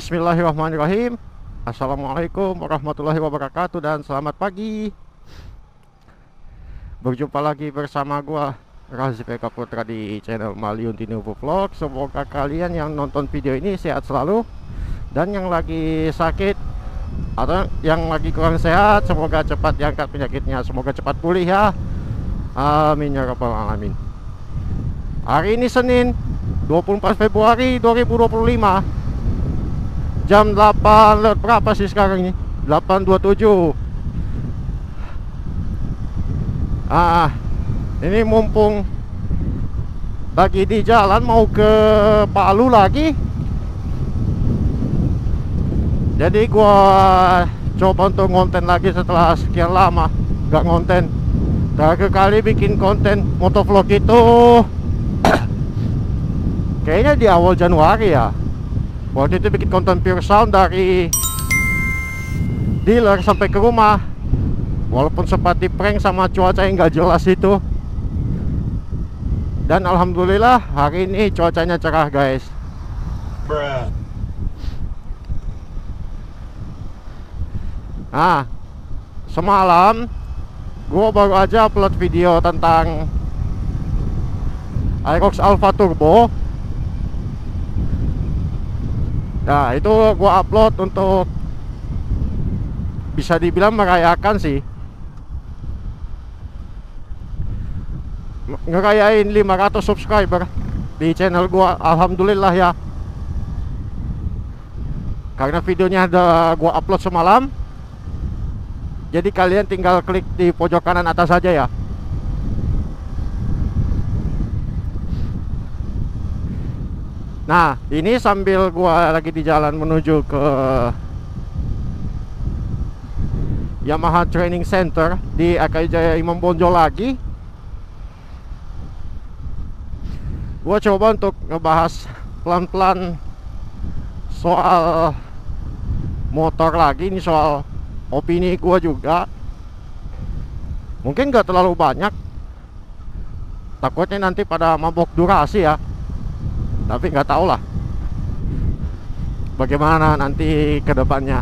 Bismillahirrahmanirrahim. Assalamualaikum warahmatullahi wabarakatuh dan selamat pagi. Berjumpa lagi bersama gua Razif Eka Putra di channel Maliun Tinubu Vlog. Semoga kalian yang nonton video ini sehat selalu, dan yang lagi sakit atau yang lagi kurang sehat semoga cepat diangkat penyakitnya, semoga cepat pulih ya. Amin ya rabbal alamin. Hari ini Senin 24 Februari 2025, jam 8 lewat berapa sih sekarang ini? 8.27. Ini mumpung lagi di jalan mau ke Palu lagi, jadi gua coba untuk ngonten lagi setelah sekian lama gak ngonten. Terakhir kali bikin konten motovlog itu kayaknya di awal Januari ya. Waktu itu bikin konten pure sound dari dealer sampai ke rumah, walaupun sempat di prank sama cuaca yang gak jelas itu. Dan alhamdulillah hari ini cuacanya cerah guys. Semalam gue baru aja upload video tentang Aerox Alpha Turbo. Nah itu gue upload untuk bisa dibilang merayakan sih, ngerayain 500 subscriber di channel gua. Alhamdulillah ya, karena videonya ada gua upload semalam, jadi kalian tinggal klik di pojok kanan atas saja ya. Nah ini sambil gua lagi di jalan menuju ke Yamaha Training Center di AKI Jaya Imam Bonjol lagi. Gua coba untuk ngebahas pelan-pelan soal motor lagi. Ini soal opini gua juga, mungkin gak terlalu banyak, takutnya nanti pada mabok durasi ya. Tapi nggak tahu lah bagaimana nanti ke depannya.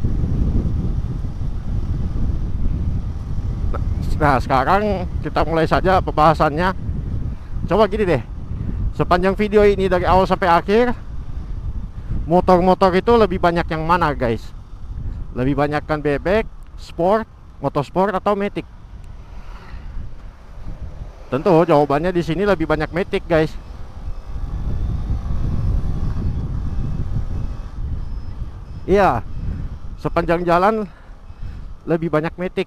Nah sekarang kita mulai saja pembahasannya. Coba gini deh, sepanjang video ini dari awal sampai akhir, motor-motor itu lebih banyak yang mana guys? Lebih banyak kan bebek, sport, motorsport atau matic? Tentu jawabannya di sini lebih banyak matic guys. Iya, sepanjang jalan lebih banyak matic.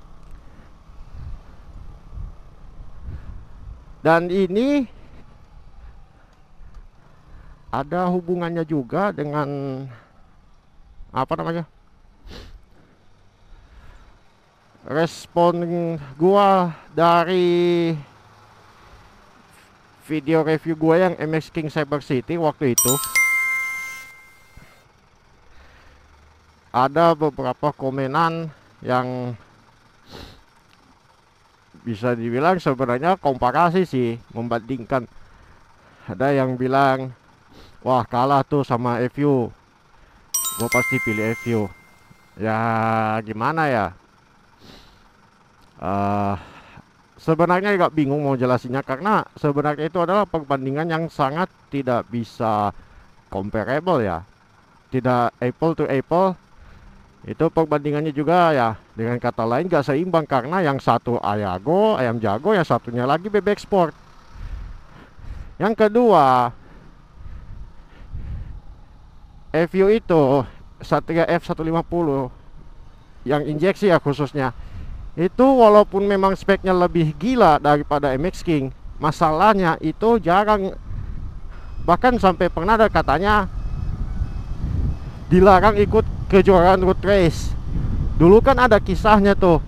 Dan ini ada hubungannya juga dengan apa namanya, respon gua dari video review gua yang MX King Cyber City waktu itu. Ada beberapa komenan yang bisa dibilang sebenarnya komparasi sih, membandingkan. Ada yang bilang, wah kalah tuh sama FU, gue pasti pilih FU. Ya gimana ya, sebenarnya agak bingung mau jelasinnya, karena sebenarnya itu adalah perbandingan yang sangat tidak bisa comparable ya, tidak apple to apple. Itu perbandingannya juga ya, dengan kata lain gak seimbang, karena yang satu ayam jago, yang satunya lagi bebek sport. Yang kedua, FU itu Satria F150 yang injeksi ya khususnya, itu walaupun memang speknya lebih gila daripada MX King, masalahnya itu jarang, bahkan sampai pernah ada katanya dilarang ikut kejuaraan road race. Dulu kan ada kisahnya tuh,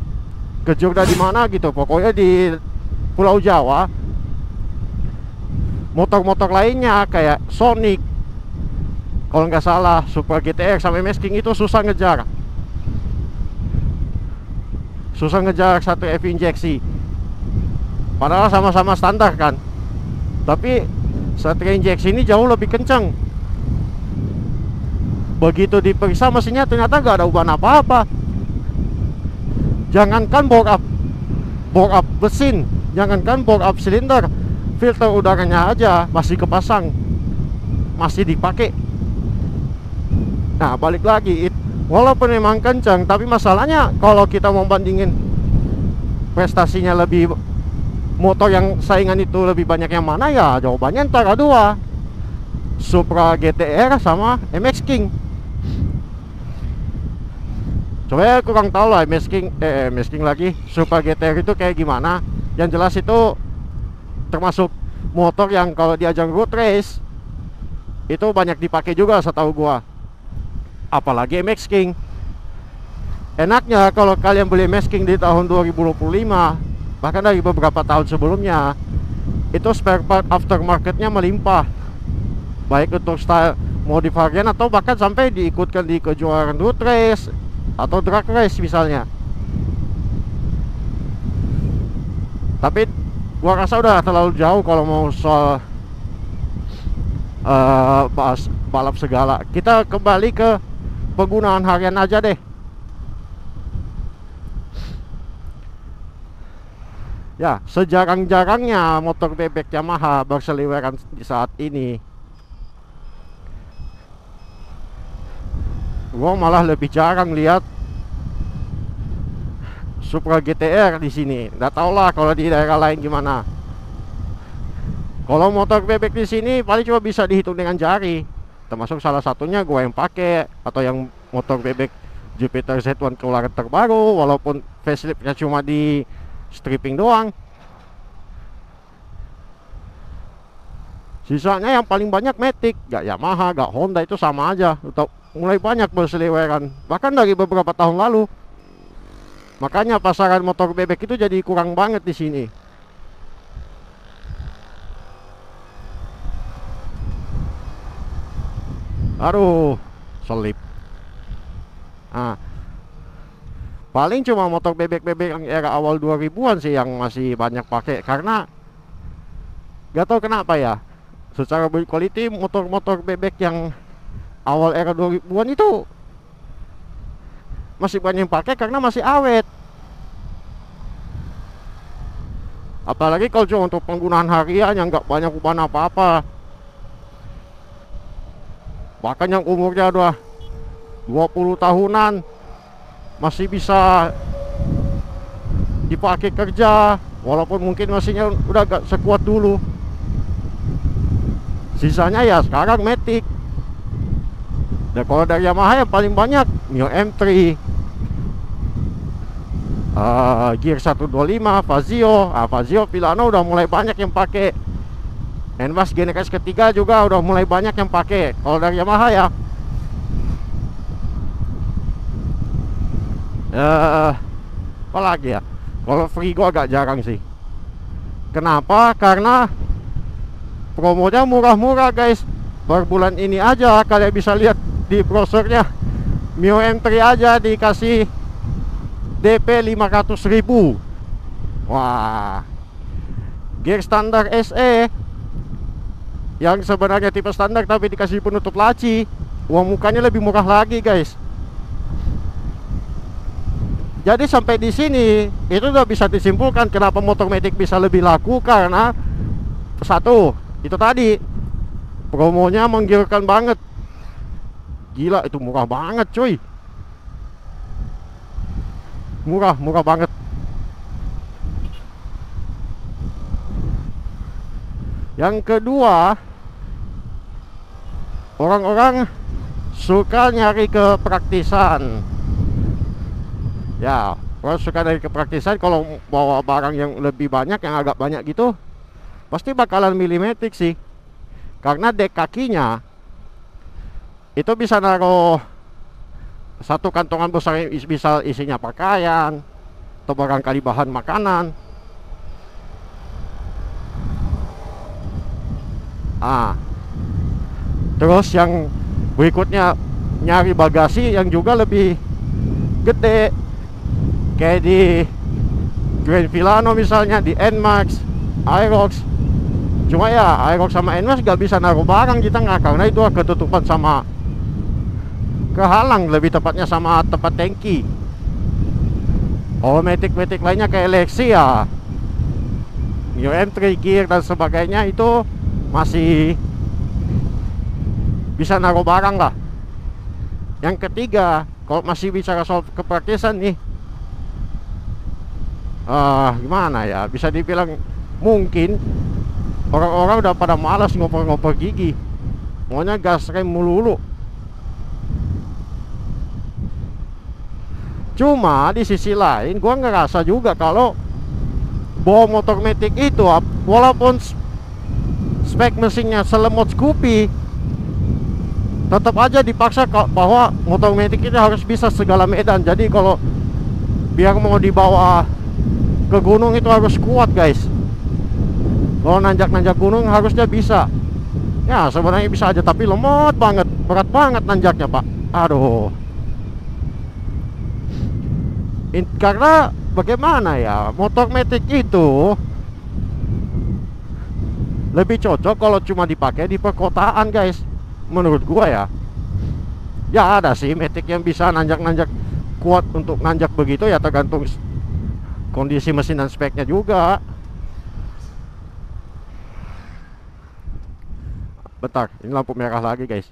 kejuaraan di mana gitu, pokoknya di Pulau Jawa. Motor-motor lainnya kayak Sonic, kalau nggak salah Super GTR sama MX King itu susah ngejar satu F injeksi, padahal sama-sama standar kan. Tapi Satria injeksi ini jauh lebih kencang. Begitu diperiksa mesinnya ternyata nggak ada ubahan apa-apa. Jangankan bore up mesin, jangankan bore up silinder, filter udaranya aja masih kepasang, masih dipakai. Nah balik lagi, walaupun memang kencang, tapi masalahnya kalau kita mau bandingin prestasinya lebih, motor yang saingan itu lebih banyak yang mana, ya jawabannya antara dua, Supra GTR sama MX King. Coba kurang tahu lah MX King lagi, Supra GTR itu kayak gimana. Yang jelas itu termasuk motor yang kalau di ajang road race itu banyak dipakai juga setahu gua. Apalagi MX King. Enaknya kalau kalian beli MX King di tahun 2025, bahkan dari beberapa tahun sebelumnya, itu spare part aftermarketnya melimpah, baik untuk style modif harian atau bahkan sampai diikutkan di kejuaraan road race atau drag race misalnya. Tapi gua rasa udah terlalu jauh kalau mau soal bahas balap segala. Kita kembali ke penggunaan harian aja deh. Ya, sejarang-jarangnya motor bebek Yamaha berseliweran di saat ini. Gua malah lebih jarang lihat Supra GTR di sini. Nggak tau lah kalau di daerah lain gimana. Kalau motor bebek di sini paling cuma bisa dihitung dengan jari. Termasuk salah satunya gua yang pakai, atau yang motor bebek Jupiter Z1 keluaran terbaru, walaupun faceliftnya cuma di stripping doang. Sisanya yang paling banyak Matic, gak Yamaha, gak Honda, itu sama aja. Udah mulai banyak berseliweran, bahkan dari beberapa tahun lalu. Makanya pasaran motor bebek itu jadi kurang banget di sini. Aduh, selip. Paling cuma motor bebek-bebek yang era awal 2000-an sih yang masih banyak pakai, karena gak tahu kenapa ya, secara build quality motor-motor bebek yang awal era 2000-an itu masih banyak yang pakai karena masih awet. Apalagi kalau cuma untuk penggunaan harian yang gak banyak ubahan apa-apa. Bahkan yang umurnya udah 20 tahunan masih bisa dipakai kerja, walaupun mungkin mesinnya udah gak sekuat dulu. Sisanya ya sekarang Matic. Dan kalau dari Yamaha yang paling banyak Mio M3, Gear 125, Fazio. Fazio Villano udah mulai banyak yang pakai. NMAX generasi ketiga juga udah mulai banyak yang pakai. Kalau dari Yamaha ya, apa lagi ya? Kalau Frigo agak jarang sih. Kenapa? Karena promonya murah-murah guys. Per bulan ini aja kalian bisa lihat di brosurnya, Mio M3 aja dikasih DP 500.000. Wah, Gear standar SE yang sebenarnya tipe standar tapi dikasih penutup laci, uang mukanya lebih murah lagi guys. Jadi sampai di sini itu udah bisa disimpulkan kenapa motor Matic bisa lebih laku, karena satu, itu tadi promonya menggiurkan banget. Gila, itu murah banget cuy. Murah banget. Yang kedua, orang-orang suka nyari kepraktisan. Ya, orang suka dari kepraktisan. Kalau bawa barang yang lebih banyak, yang agak banyak gitu, pasti bakalan milih Matic sih. Karena dek kakinya itu bisa naruh satu kantongan besar, bisa isinya pakaian atau barangkali bahan makanan. Terus yang berikutnya, nyari bagasi yang juga lebih gede, kayak di Grand Villano misalnya, di NMAX, Aerox. Cuma ya Aerox sama NMAX gak bisa naruh barang di tengah karena itu ketutupan sama kehalang, lebih tepatnya sama tempat tangki. Kalau metik-metik lainnya kayak Lexi ya, Mio M3 gear dan sebagainya, itu masih bisa naruh barang lah. Yang ketiga, kalau masih bicara soal kepraktisan nih, gimana ya, bisa dibilang mungkin orang-orang udah pada malas ngoper-ngoper gigi, maunya gas rem melulu. Cuma di sisi lain gua ngerasa juga kalau bawa motor metik itu, walaupun spek mesinnya selemot Scoopy, tetap aja dipaksa bahwa motor metik itu harus bisa segala medan. Jadi kalau biar mau dibawa ke gunung itu harus kuat guys. Kalau nanjak-nanjak gunung harusnya bisa. Ya sebenarnya bisa aja, tapi lemot banget, berat banget nanjaknya pak. Aduh. Karena bagaimana ya, motor metik itu lebih cocok kalau cuma dipakai di perkotaan guys, menurut gua ya. Ya ada sih metik yang bisa nanjak-nanjak kuat untuk nanjak begitu ya, tergantung kondisi mesin dan speknya juga. Bentar, ini lampu merah lagi guys.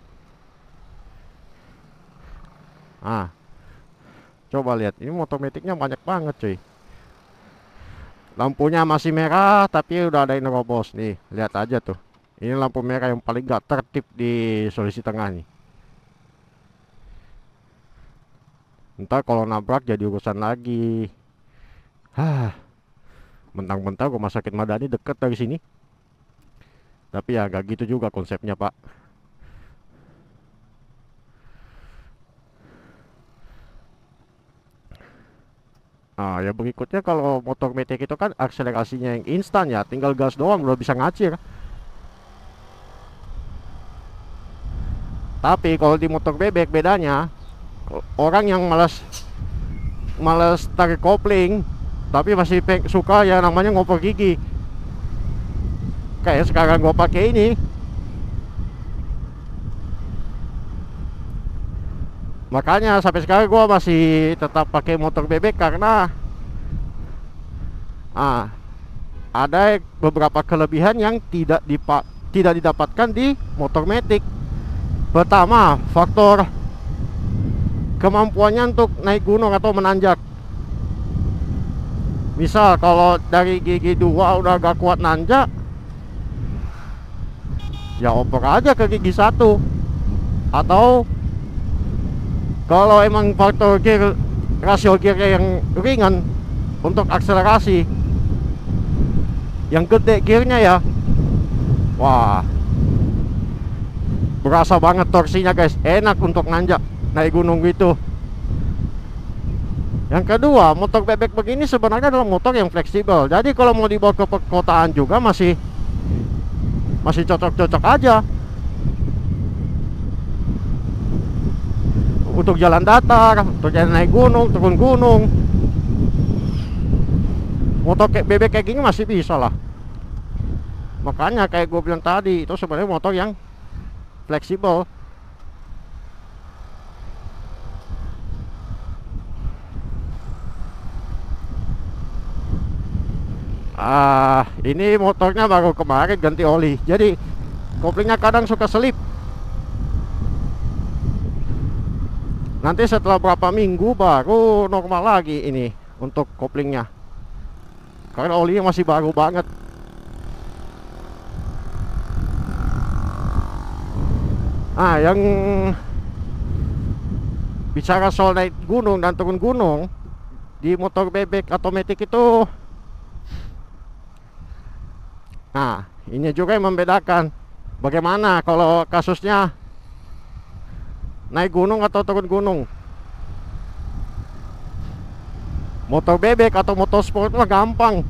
Coba lihat, ini motor metiknya banyak banget cuy. Lampunya masih merah tapi udah ada yang nerobos nih, lihat aja tuh. Ini lampu merah yang paling gak tertib di Sulawesi Tengah nih. Ntar kalau nabrak jadi urusan lagi. Mentang-mentang rumah sakit Madani deket dari sini, tapi ya gak gitu juga konsepnya pak. Ya berikutnya, kalau motor metik itu kan akselerasinya yang instan ya, tinggal gas doang udah bisa ngacir. Tapi kalau di motor bebek bedanya, orang yang malas tarik kopling tapi masih suka ya namanya ngoper gigi. Kayak sekarang gue pakai ini. Makanya sampai sekarang gue masih tetap pakai motor bebek karena ada beberapa kelebihan yang tidak didapatkan di motor metik. Pertama, faktor kemampuannya untuk naik gunung atau menanjak. Misal kalau dari gigi 2 udah gak kuat nanjak, ya oper aja ke gigi 1. Atau kalau emang faktor gear, rasio gearnya yang ringan untuk akselerasi, yang gede gearnya ya, wah, berasa banget torsinya guys, enak untuk nanjak naik gunung gitu. Yang kedua, motor bebek begini sebenarnya adalah motor yang fleksibel. Jadi kalau mau dibawa ke perkotaan juga masih cocok-cocok aja. Untuk jalan datar, untuk jalan naik gunung, turun gunung, motor kayak bebek kayak gini masih bisa lah. Makanya kayak gue bilang tadi, itu sebenarnya motor yang fleksibel. Ini motornya baru kemarin ganti oli, jadi koplingnya kadang suka selip. Nanti setelah berapa minggu baru normal lagi ini untuk koplingnya, karena olinya masih baru banget. Yang bicara soal naik gunung dan turun gunung di motor bebek atau metik itu, ini juga yang membedakan. Bagaimana kalau kasusnya naik gunung atau turun gunung? Motor bebek atau motor sport mah gampang,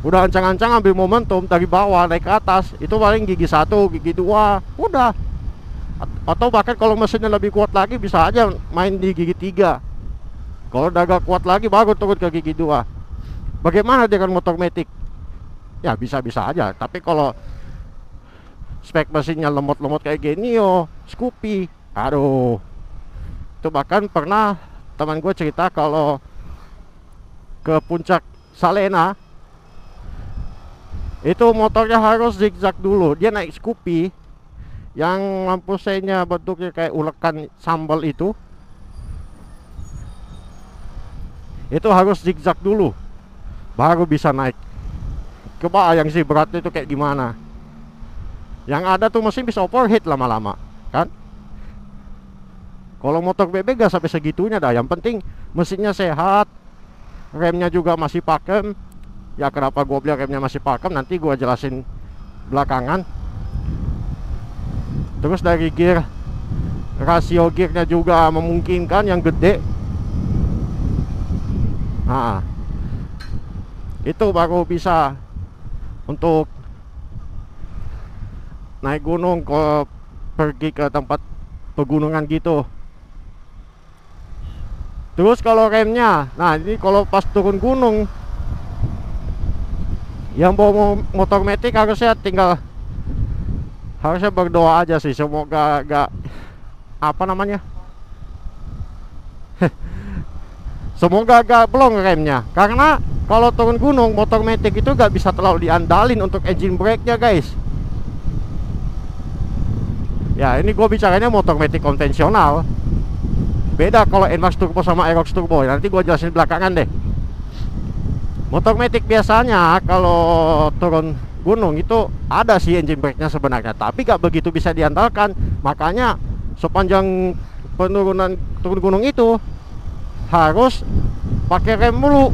udah ancang-ancang ambil momentum dari bawah naik ke atas, itu paling gigi 1, gigi 2 udah. Atau bahkan kalau mesinnya lebih kuat lagi bisa aja main di gigi 3. Kalau udah agak kuat lagi baru turun ke gigi 2. Bagaimana dengan motor metik? Ya bisa-bisa aja. Tapi kalau spek mesinnya lemot-lemot kayak Genio, Scoopy. Aduh, itu bahkan pernah teman gue cerita kalau ke puncak Salena itu motornya harus zigzag dulu. Dia naik Scoopy yang lampu senya bentuknya kayak ulekan sambal itu harus zigzag dulu baru bisa naik. Kebayang sih beratnya itu kayak gimana. Yang ada tuh mesin bisa overheat lama-lama kan. Kalau motor BB gak sampai segitunya dah. Yang penting mesinnya sehat, remnya juga masih pakem. Ya kenapa gue bilang remnya masih pakem nanti gue jelasin belakangan. Terus dari gear, rasio gearnya juga memungkinkan yang gede. Nah, itu baru bisa untuk naik gunung, pergi ke tempat pegunungan gitu. Terus kalau remnya, nah ini kalau pas turun gunung, yang bawa motor metik harusnya berdoa aja sih, semoga gak apa namanya semoga gak blong remnya. Karena kalau turun gunung motor metik itu gak bisa terlalu diandalin untuk engine brake-nya guys. Ya ini gue bicaranya motor metik konvensional. Beda kalau NMAX Turbo sama Aerox Turbo. Nanti gue jelasin belakangan deh. Motor metik biasanya kalau turun gunung itu ada sih engine brake-nya sebenarnya, tapi gak begitu bisa diandalkan. Makanya sepanjang penurunan turun gunung itu harus pakai rem mulu.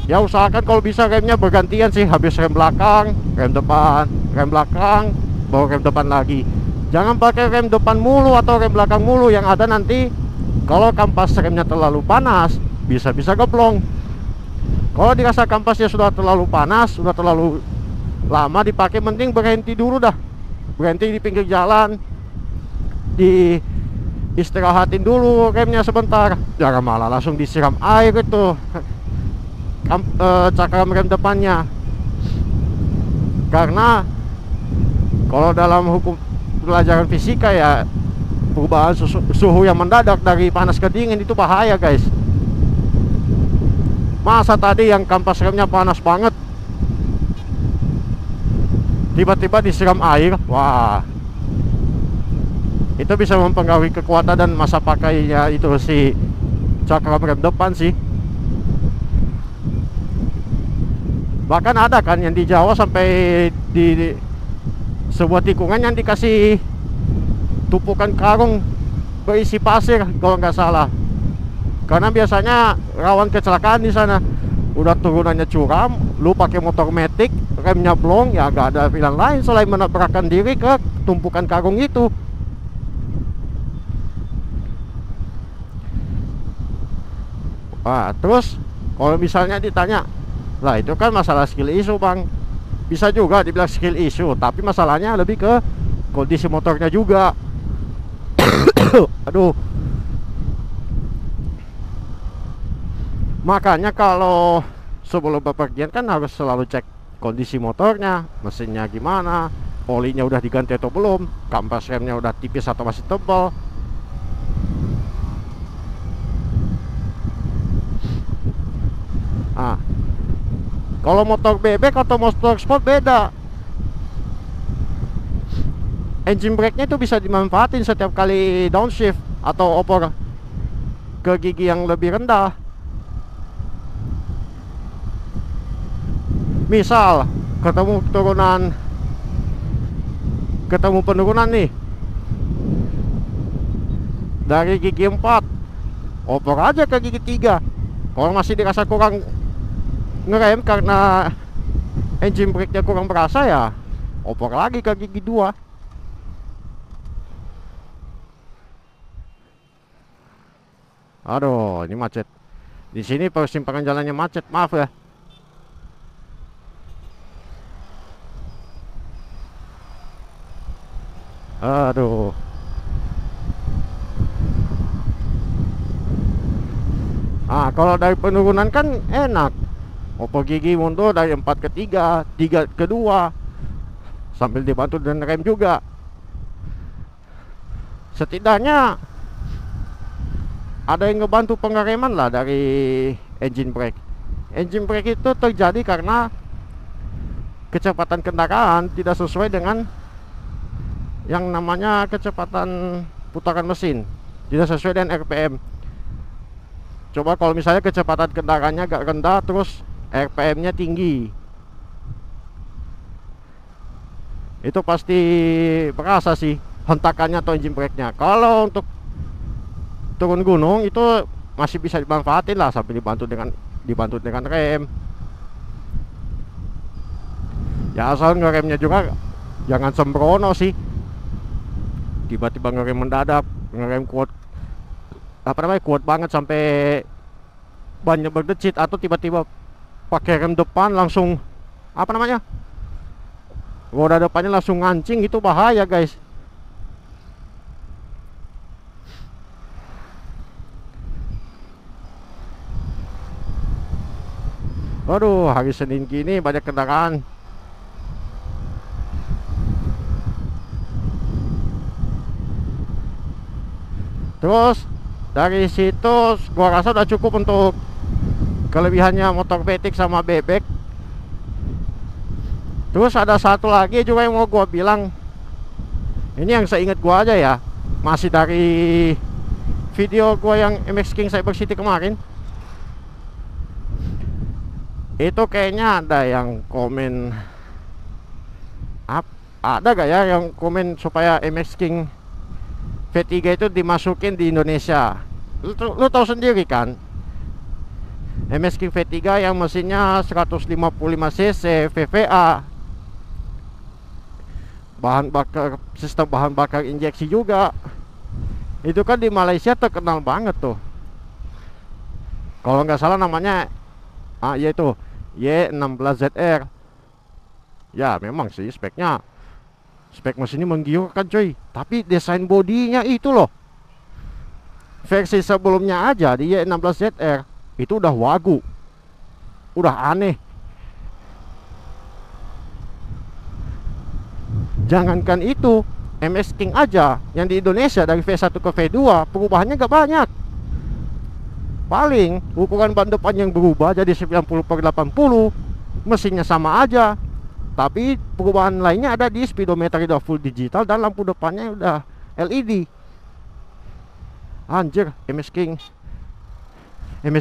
Ya usahakan kalau bisa remnya bergantian sih, habis rem belakang, rem depan, rem belakang, baru rem depan lagi. Jangan pakai rem depan mulu atau rem belakang mulu, yang ada nanti kalau kampas remnya terlalu panas bisa-bisa geblong. Kalau dirasa kampasnya sudah terlalu panas, sudah terlalu lama dipakai, mending berhenti dulu dah. Berhenti di pinggir jalan, di istirahatin dulu remnya sebentar. Jangan malah langsung disiram air itu cakram rem depannya. Karena kalau dalam hukum pelajaran fisika ya, perubahan suhu yang mendadak dari panas ke dingin itu bahaya guys. Masa tadi yang kampas remnya panas banget tiba-tiba disiram air, wah, itu bisa mempengaruhi kekuatan dan masa pakainya itu si cakram rem depan sih. Bahkan ada kan yang di Jawa sampai di sebuah tikungan yang dikasih tumpukan karung berisi pasir kalau nggak salah. Karena biasanya rawan kecelakaan di sana. Udah turunannya curam, lu pakai motor metik, remnya blong, ya nggak ada pilihan lain selain menabrakkan diri ke tumpukan karung itu. Wah, terus kalau misalnya ditanya, lah itu kan masalah skill issue bang. Bisa juga dibilang skill issue, tapi masalahnya lebih ke kondisi motornya juga. Aduh. Makanya kalau sebelum bepergian kan harus selalu cek kondisi motornya, mesinnya gimana, olinya udah diganti atau belum, kampas remnya udah tipis atau masih tebal. Nah, kalau motor bebek atau motor sport beda. Engine brake-nya itu bisa dimanfaatin setiap kali downshift atau oper ke gigi yang lebih rendah. Misal ketemu penurunan nih dari gigi 4, oper aja ke gigi 3. Kalau masih dirasa kurang ngerem karena engine brake-nya kurang berasa, ya oper lagi ke gigi 2. Aduh, ini macet. Di sini persimpangan jalannya macet, maaf ya. Aduh. Ah, kalau dari penurunan kan enak. Oppo gigi mundur dari 4 ke 3, 3 ke 2, sambil dibantu dengan rem juga. Setidaknya ada yang ngebantu pengereman lah dari engine brake. Engine brake itu terjadi karena kecepatan kendaraan tidak sesuai dengan yang namanya kecepatan putaran mesin, tidak sesuai dengan RPM. Coba kalau misalnya kecepatan kendaraannya agak rendah terus RPM-nya tinggi, itu pasti berasa sih hentakannya atau engine brake-nya. Kalau untuk turun gunung itu masih bisa dimanfaatin lah, sambil dibantu dengan rem. Ya asal ngeremnya juga jangan sembrono sih, tiba-tiba ngerem mendadak, ngerem kuat kuat banget sampai bannya berdecit, atau tiba-tiba pakai rem depan langsung roda depannya langsung ngancing, itu bahaya guys. Waduh, hari Senin gini banyak kendaraan. Terus dari situ gua rasa udah cukup untuk kelebihannya motor Matic sama bebek. Terus ada satu lagi juga yang mau gua bilang. Ini yang saya ingat gua aja ya, masih dari video gua yang MX King Cyber City kemarin. Itu kayaknya ada yang komen, ada gak ya yang komen supaya MX King V3 itu dimasukin di Indonesia. Lu tahu sendiri kan, MX King V3 yang mesinnya 155 cc VVA, sistem bahan bakar injeksi juga. Itu kan di Malaysia terkenal banget tuh. Kalau nggak salah namanya yaitu Y16ZR. Ya memang sih spek mesinnya menggiurkan coy, tapi desain bodinya itu loh, versi sebelumnya aja di Y16ZR itu udah wagu, udah aneh. Jangankan itu, MX King aja yang di Indonesia dari V1 ke V2 perubahannya gak banyak. Paling ukuran ban depan yang berubah jadi 90/80, mesinnya sama aja, tapi perubahan lainnya ada di speedometer udah full digital dan lampu depannya udah LED. Anjir, MX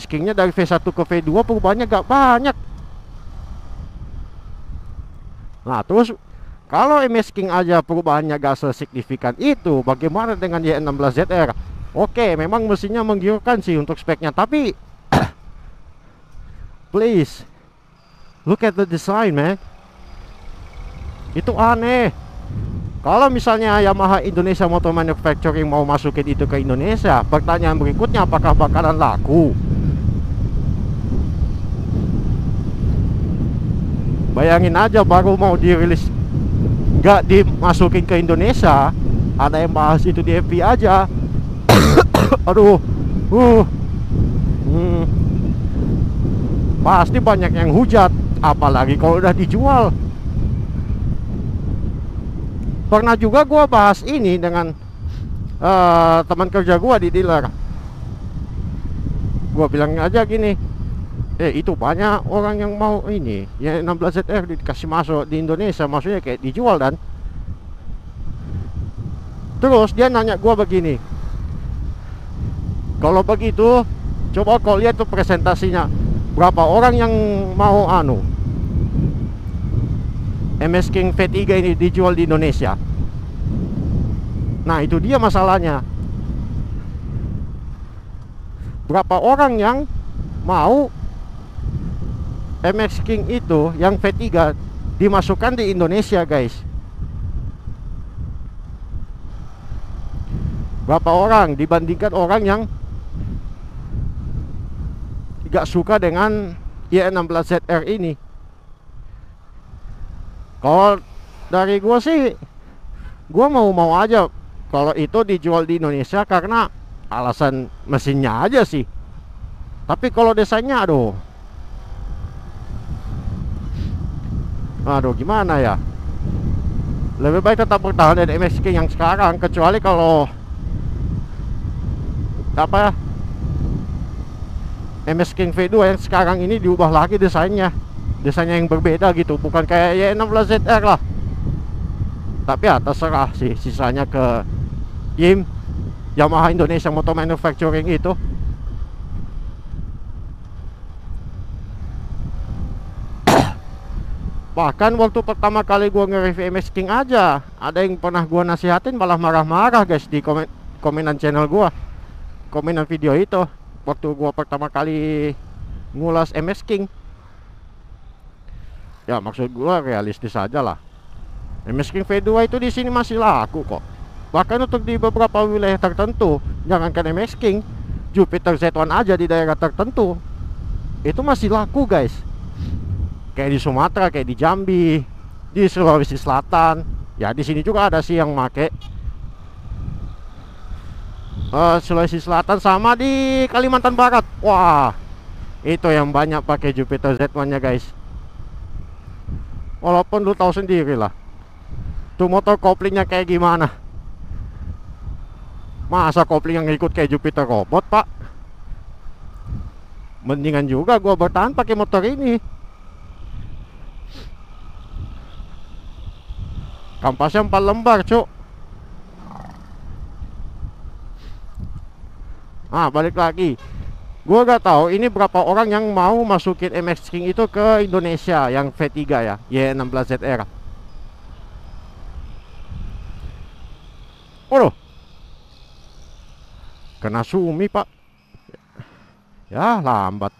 King-nya dari V1 ke V2 perubahannya gak banyak. Nah terus kalau MX King aja perubahannya gak sesignifikan itu, bagaimana dengan Y16ZR? Oke, memang mesinnya menggiurkan sih untuk speknya, tapi please look at the design man. Itu aneh. Kalau misalnya Yamaha Indonesia Motor Manufacturing mau masukin itu ke Indonesia, pertanyaan berikutnya, apakah bakalan laku? Bayangin aja, baru mau dirilis nggak dimasukin ke Indonesia, ada yang bahas itu di FB aja. Aduh, pasti banyak yang hujat, apalagi kalau udah dijual. Pernah juga gua bahas ini dengan teman kerja gua di dealer. Gua bilang aja gini, itu banyak orang yang mau ini ya 16ZR dikasih masuk di Indonesia, maksudnya kayak dijual. Dan terus dia nanya gua begini, kalau begitu coba kau lihat tuh presentasinya, berapa orang yang mau MX King V3 ini dijual di Indonesia. Nah itu dia masalahnya, berapa orang yang mau MX King itu yang V3 dimasukkan di Indonesia guys. Berapa orang dibandingkan orang yang gak suka dengan Y16ZR ini. Kalau dari gue sih, gue mau aja kalau itu dijual di Indonesia karena alasan mesinnya aja sih. Tapi kalau desainnya, aduh, Aduh, gimana ya, lebih baik tetap bertahan dari MX King yang sekarang. Kecuali kalau apa ya, MX King V2 yang sekarang ini diubah lagi desainnya yang berbeda gitu, bukan kayak Y16ZR lah. Tapi ya terserah sih, sisanya ke YIM, Yamaha Indonesia Motor Manufacturing itu. Bahkan waktu pertama kali gua nge-review MX King aja, ada yang pernah gua nasihatin malah marah-marah guys di komenan channel gua, komenan video itu, waktu gua pertama kali ngulas MX King. Ya maksud gua realistis aja lah. MX King V2 itu di sini masih laku kok. Bahkan untuk di beberapa wilayah tertentu, jangankan MX King, Jupiter Z1 aja di daerah tertentu itu masih laku guys. Kayak di Sumatera, kayak di Jambi, di Sulawesi Selatan. Ya di sini juga ada sih yang make. Sulawesi Selatan sama di Kalimantan Barat. Wah, itu yang banyak pakai Jupiter Z1 nya guys. Walaupun lu tahu sendiri lah, tuh motor koplingnya kayak gimana. Masa kopling yang ikut kayak Jupiter robot pak? Mendingan juga gua bertahan pakai motor ini. Kampasnya 4 lembar cuk. Balik lagi, gua gak tahu ini berapa orang yang mau masukin MX King itu ke Indonesia yang V3 ya, Y16ZR. Waduh, kena sumi pak. Ya lambat.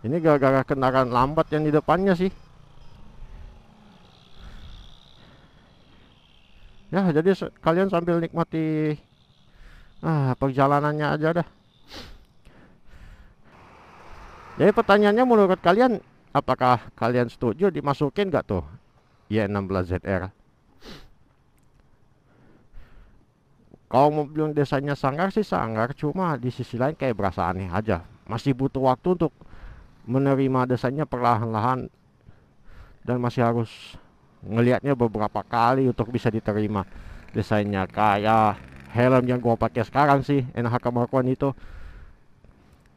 Ini gara-gara kendaraan lambat yang di depannya sih. Ya jadi kalian sambil nikmati perjalanannya aja dah. Jadi pertanyaannya, menurut kalian, apakah kalian setuju dimasukin gak tuh Y16ZR? Kalau mau bilang desainnya sangar sih sangar, cuma di sisi lain kayak berasa aneh aja. Masih butuh waktu untuk menerima desainnya perlahan-lahan, dan masih harus ngelihatnya beberapa kali untuk bisa diterima desainnya. Kayak helm yang gua pakai sekarang sih, NHK Mark I itu.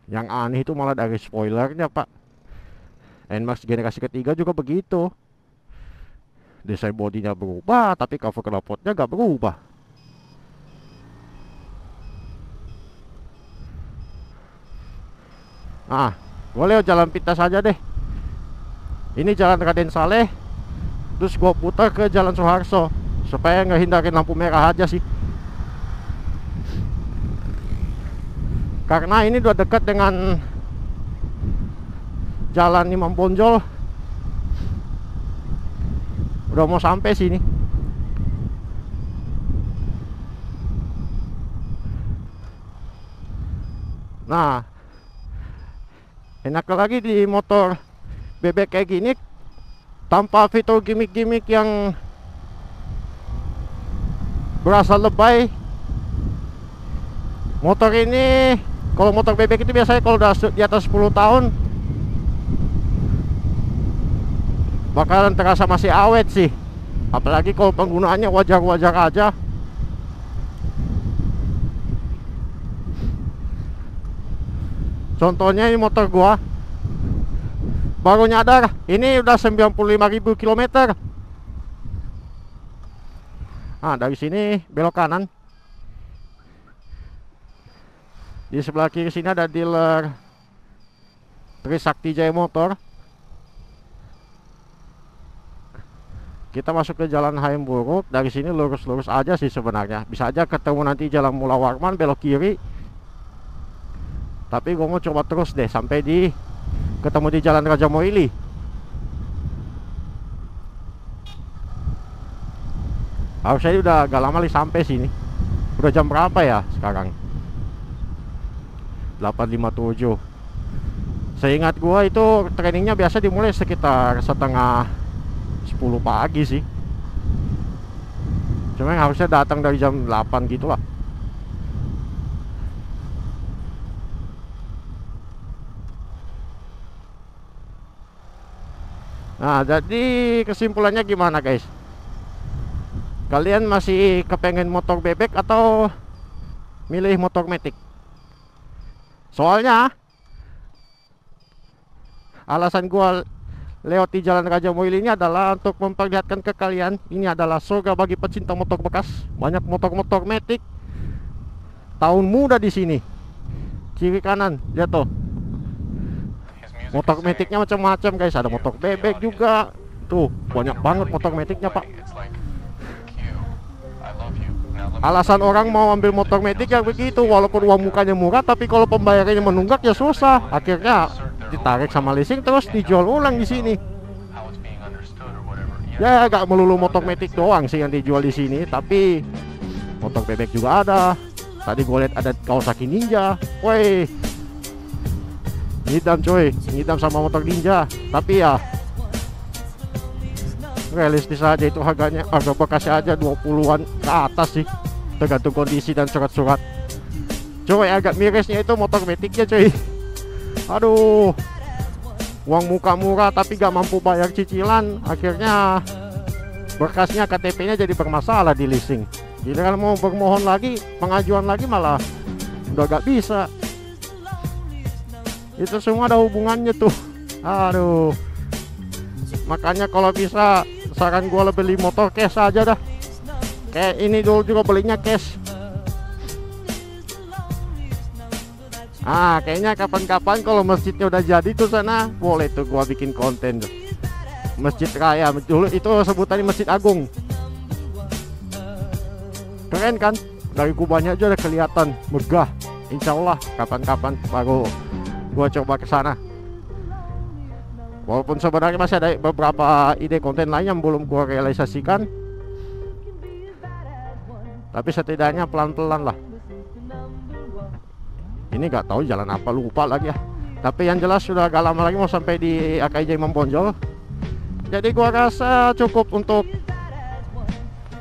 Yang aneh itu malah dari spoilernya pak. NMAX generasi ketiga juga begitu. Desain bodinya berubah, tapi cover knalpotnya gak berubah. Gue lewat jalan pintas aja deh. Ini jalan Raden Saleh, terus gue putar ke jalan Soeharto supaya ngehindarin lampu merah aja sih. Karena ini udah dekat dengan jalan Imam Bonjol. Udah mau sampai sini. Nah, enak lagi di motor bebek kayak gini, tanpa fitur gimmick-gimmick yang berasa lebay. Motor ini, kalau motor bebek itu biasanya kalau udah di atas 10 tahun bakalan terasa masih awet sih. Apalagi kalau penggunaannya wajar-wajar aja. Contohnya ini motor gua baru nyadar ini udah 95.000 km. Dari sini belok kanan. Di sebelah kiri sini ada dealer Trisakti Jaya Motor. Kita masuk ke jalan HM Buruk. Dari sini lurus-lurus aja sih sebenarnya. Bisa aja ketemu nanti jalan Mula Warman belok kiri. Tapi gue mau coba terus deh sampai ketemu di jalan Raja Moili. Harusnya udah agak lama nih sampai sini. Udah jam berapa ya sekarang? 8.57. Seingat gua itu trainingnya biasa dimulai sekitar setengah 10 pagi sih. Cuma harusnya datang dari jam 8 gitu lah. Nah, jadi kesimpulannya gimana guys? Kalian masih kepengen motor bebek atau milih motor matic? Soalnya alasan gua lewat di Jalan Raja Moil ini adalah untuk memperlihatkan ke kalian, ini adalah surga bagi pecinta motor bekas. Banyak motor-motor matic tahun muda di sini. Kiri kanan, lihat tuh. Motor maticnya macam-macam guys, ada motor bebek juga. Tuh, banyak banget motor maticnya, Pak. Alasan orang mau ambil motor matic yang begitu, walaupun uang mukanya murah, tapi kalau pembayarannya menunggak ya susah. Akhirnya ditarik sama leasing terus dijual ulang di sini. Ya gak melulu motor matic doang sih yang dijual di sini, tapi motor bebek juga ada. Tadi gue lihat ada Kawasaki Ninja. Woi, ngidam coy, ngidam sama motor Ninja. Tapi ya realistis aja itu harganya, harga bekasnya aja 20-an ke atas sih, tergantung kondisi dan surat-surat. Coy, agak mirisnya itu motor maticnya coy. Aduh, uang muka murah tapi gak mampu bayar cicilan, akhirnya berkasnya KTP-nya jadi bermasalah di leasing. Jadi kalau mau bermohon lagi, pengajuan lagi malah udah gak bisa. Itu semua ada hubungannya tuh. Aduh, makanya kalau bisa saran gua lebih beli motor cash aja dah. Kayak ini dulu juga belinya cash. Kayaknya kapan-kapan kalau masjidnya udah jadi tuh sana, boleh tuh gua bikin konten tuh. Masjid Raya dulu itu sebutannya Masjid Agung. Keren kan? Dari kubahnya aja udah kelihatan megah. Insya Allah kapan-kapan baru gua coba ke sana. Walaupun sebenarnya masih ada beberapa ide konten lain yang belum gua realisasikan, tapi setidaknya pelan-pelan lah. Ini nggak tahu jalan apa, lupa lagi ya. Tapi yang jelas sudah gak lama lagi mau sampai di AKJ Imam Bonjol. Jadi gua rasa cukup untuk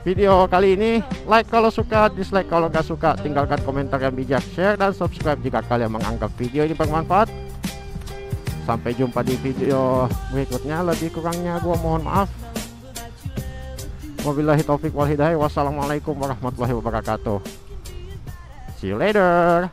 video kali ini. Like kalau suka, dislike kalau nggak suka, tinggalkan komentar yang bijak, share dan subscribe jika kalian menganggap video ini bermanfaat. Sampai jumpa di video berikutnya. Lebih kurangnya gua mohon maaf. Wabillahi taufik wal hidayah. Wassalamualaikum warahmatullahi wabarakatuh. See you later.